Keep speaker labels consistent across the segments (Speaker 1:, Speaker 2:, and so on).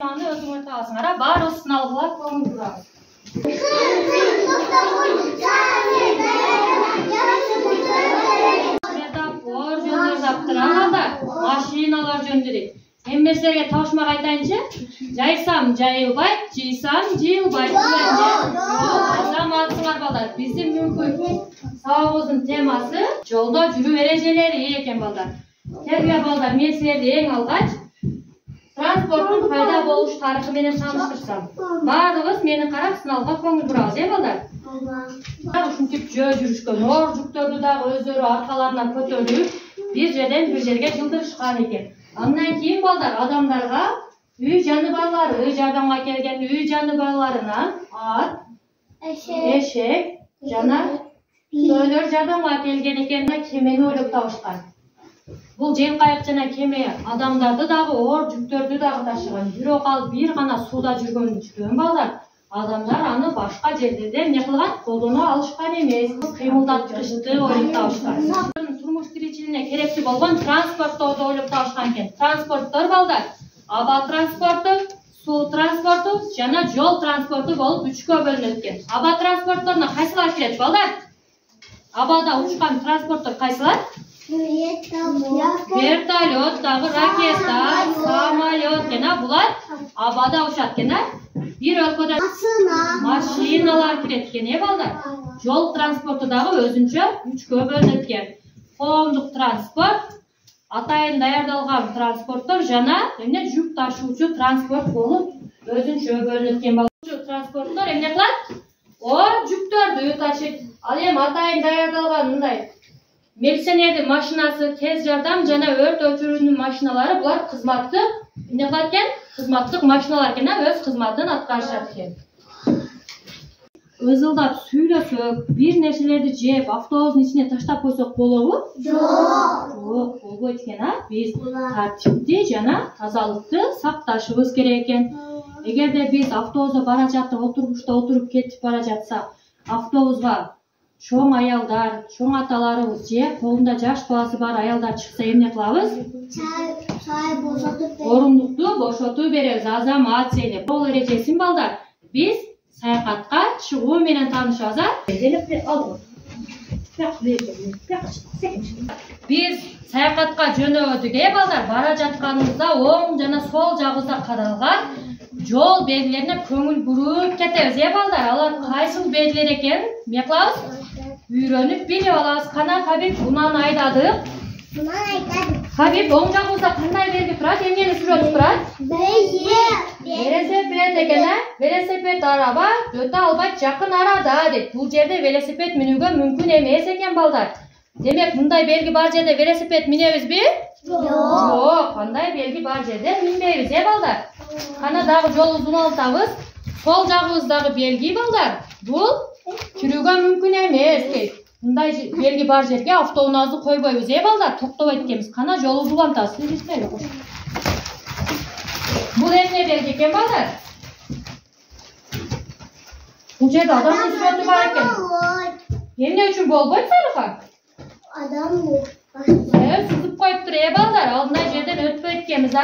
Speaker 1: Аны өзүңөр табасыңар, баары сыналгыла көңүл бурабыз. Светофор жөндөп машиналар жөндөйт. Эмнерселерге табышмак айтайынчы? Жайсам жайылбайт, жыйсам жыйылбайт. Азаматсыңар балдар, биздин мүмкүн сабагыбыздын темасы жолдо жүрүү эрежелери экен балдар. Тербия балдар, мен силерди эң алгач транспорттун пайда болуш тарыхы менен тааныштырсам. Баардыгыбыз мени карап сыналга көңүл бурабыз, балдар. Ушинтип жөө жүрүшкөн оор жүктөрдү дагы өздөрү аркаларынан көтөрүп, бир жерден бир жерге жылдырышкан экен. Андан кийин балдар адамдарга үй жаныбарлары жардамга келген, үй жаныбарларынан ат, эшек жана көйлөр жардамга келген экен да кемени ойлоп табышкан. Бул жел кайык жана кеме адамдарды дагы оор жүктөрдү дагы ташыган. Бирок ал бир гана сууда жүргөн балдар. Адамдар аны башка жерлерде эмне кылган? Колдоно алышкан эмес. Кыймылдаткычты ойлоп табышкан. Турмуш тиричилигине керектүү болгон транспортторду ойлоп табышкан экен. Транспорттор балдар аба транспорту, суу транспорту жана жол транспорту болуп үчкө бөлүнөт экен. Аба транспортторуна кайсылар кирет балдар? Абада учкан транспорттор кайсылар? Вертолет, дагы ракета, самолет кена булар абада учат кена. Бир өлкөдө машиналар кирет экен, балдар. Жол транспорту дагы өзүнчө үчкө бөлүнөт экен. Коомдук транспорт, атайын даярдалган транспорттор жана эмне жүк ташуучу транспорт болуп өзүнчө бөлүнөт экен, балдар. Транспорттор эмне кылат? Оор жүктөрдү ташыйт. Ал эми атайын даярдалган мындай милиционердин машинасы, тез жардам жана өрт өчүрүүнүн машиналары булар кызматты эмне кылат экен? Кызматтык машиналар экен, өз кызматын аткарышат экен. Ызылдап сүйлөсөк, бир нерселерди жеп, автобустун ичине таштап койсок болобу? Жок, болбойт экен, Биз тартипти жана тазалыкты сакташыбыз керек экен. Эгерде биз автобуста бара жатып, отургучта отуруп кетип бара жатсак, автобуска чоң аялдар, чоң аталарыбыз же колунда жаш баласы бар аялдар чыкса эмне кылабыз? Орундукту бошотуп беребиз, азамат сейлеп. Жол эрежесин балдар биз саякатка чыгуу менен таанышабыз. Биз саякатка жөнөдүк, балдар. Бара жатканыбызда оң жана сол жагыбызда каралган жол белгилерине көңүл буруп кетебиз, балдар. Алар кайсыл белгилер экен? Эмне кылабыз? Үйрөнүп билип алабыз. Кана Хабиб унаны айдадык. Хабиб оң жагыбызда кандай белги турат? Эмнени сүрөтүп турат? Велосипед экен, велосипед араба өтө албайт жакын арада дейт. Бул жерде велосипед минүүгө мүмкүн эмес экен, балдар. Демек, мындай белги бар жерде велосипед минебизби? Жок, кандай белги бар жерде минбейбиз, балдар. Кана дагы жолубузду уналтабыз. Сол жагыбыздагы белги, балдар. Бул жүрүүгө мүмкүн эмес дейт. Мындай белги бар жерге автоунаазды койбойбуз, балдар. Токтобойт экенбиз. Кана жолубузду улантабыз. Бул эмне белги экен, балдар? Бул жерде адамдын сүрөтү бар экен. Эмне үчүн болбойт, Салиха? Сызып коюптур, балдар. Ал мындай жерден өтпөйт экенбиз,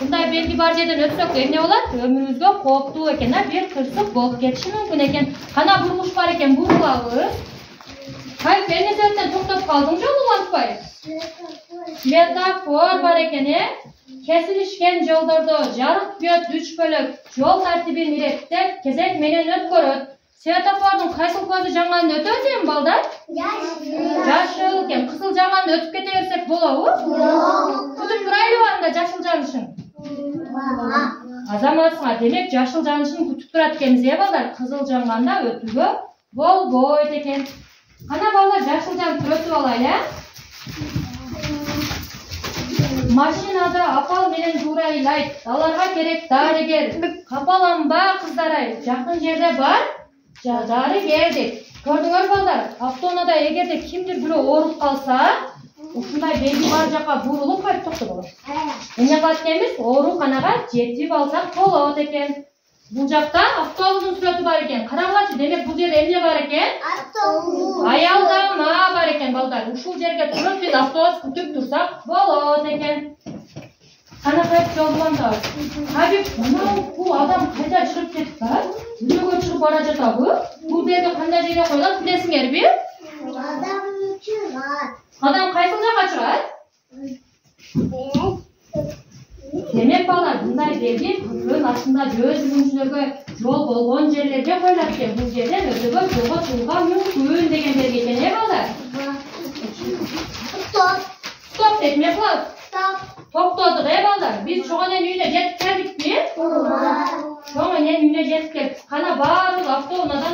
Speaker 1: Мындай белги бар жерден өтсөк эмне болот? Өмүрүбүзгө кооптуу экен, бир кырсык болуп кетиши мүмкүн экен. Кана бурулуш бар экен, бурулабыз. Кайсы эмне себептен токтоп калдың жол улантпай? Светофор бар экен, Кесилишкен жолдордо жарык күбөт 3 бөлөк жол тартибин иреттеп, кезек менен өткөрөт. Светофордун кайсыл көзү жанганын өтөбүз, балдар? Жашыл экен. Кызыл жанганын өтүп кете берсек болобу? Күтүп турайлыбы анда жашыл жанышын? Азаматсыңар, демек жашыл жанышын күтүп турат экенбиз, балдар. Кызыл жанганда өтүүгө болбойт экен. Кана балдар жашыл жанып өтүп алайлы, Машинада апал менен жуурайлайт. Аларга керек дарыгер. Капаланба кыздар, жакын жерде бар дарыгер дейт. Көрдүңөр балдар, автоунаада эгерде кимдир бирөө ооруп калса, ушундай белги бар жака бурулуп кайтып токтобойт. Эмне кылат экенбиз? Ооруканага жетип алсак болот экен. Бул жакта автобустун сүрөтү бар экен. Караңлачы, демек бул жерде эмне бар экен? Автобус. Аялдама бар экен, балдар. Ушул жерге туруп биз автобус күтүп турсак болот экен. Sana hep yoldan da. Habib, bu adam kayda çıkıp ketip var. Nereye çıkıp baracak da bu? Bu belki kanda jege koyulan bilesin yer bir.
Speaker 2: Adam uçuyor.
Speaker 1: Adam kaysınca kaçırar? Demek bağlar bunday dergi kırığın aslında göz yürümüşlüğü yol bolğon yerlerge koyulapken bu yerden özüge yoga tuğga mümkün degen dergece ne bağlar?
Speaker 2: Stop.
Speaker 1: Stop demek var.
Speaker 2: Stop.
Speaker 1: Toktoduk ey bağlar. Biz çoğun en üyüne jetip geldik mi? Çoğun en üyüne jetip geldik. Kana bağırdık avtoğuna da